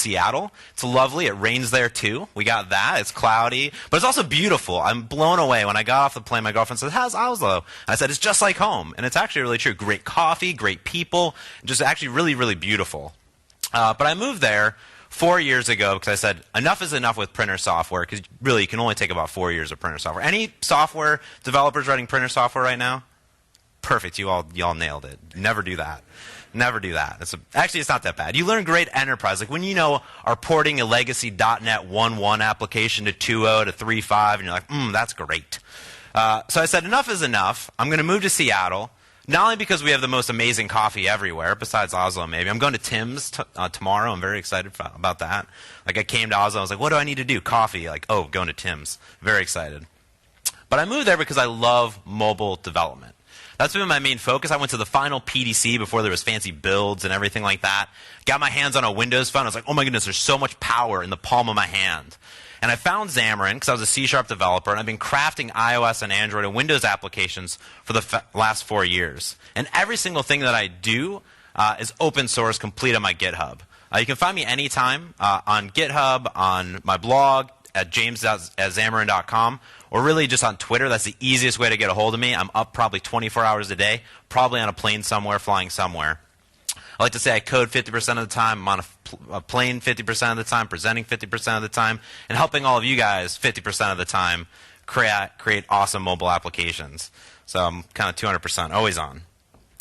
Seattle. It's lovely. It rains there too. We got that. It's cloudy, but it's also beautiful. I'm blown away. When I got off the plane, my girlfriend said, "How's Oslo?" And I said, "It's just like home." And it's actually really true. Great coffee, great people, just actually really, really beautiful. But I moved there 4 years ago because I said enough is enough with printer software, because really you can only take about 4 years of printer software. Any software developers writing printer software right now? Perfect. Y'all nailed it. Never do that. Never do that. Actually, it's not that bad. You learn great enterprise. Like when you are porting a legacy .NET 1.1 application to 2.0 to 3.5, and you're like, that's great. So I said enough is enough. I'm going to move to Seattle. Not only because we have the most amazing coffee everywhere, besides Oslo maybe. I'm going to Tim's tomorrow. I'm very excited about that. Like I came to Oslo. I was like, what do I need to do? Coffee. Like, oh, going to Tim's. Very excited. But I moved there because I love mobile development. That's been my main focus. I went to the final PDC before there was fancy builds and everything like that. Got my hands on a Windows phone. I was like, oh my goodness, there's so much power in the palm of my hand. And I found Xamarin because I was a C# developer, and I've been crafting iOS and Android and Windows applications for the last 4 years. And every single thing that I do is open source, complete on my GitHub. You can find me anytime on GitHub, on my blog, at james@xamarin.com, or really just on Twitter. That's the easiest way to get a hold of me. I'm up probably 24 hours a day, probably on a plane somewhere, flying somewhere. I like to say I code 50% of the time. I'm on a plane 50% of the time, presenting 50% of the time, and helping all of you guys 50% of the time create awesome mobile applications. So I'm kind of 200%, always on.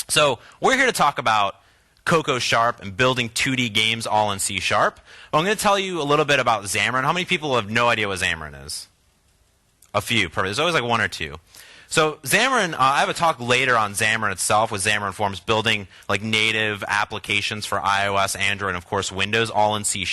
So we're here to talk about CocosSharp and building 2D games all in C#. But I'm going to tell you a little bit about Xamarin. How many people have no idea what Xamarin is? A few. Perfect. There's always like one or two. So Xamarin, I have a talk later on Xamarin itself with Xamarin Forms, building like native applications for iOS, Android, and of course Windows, all in C#.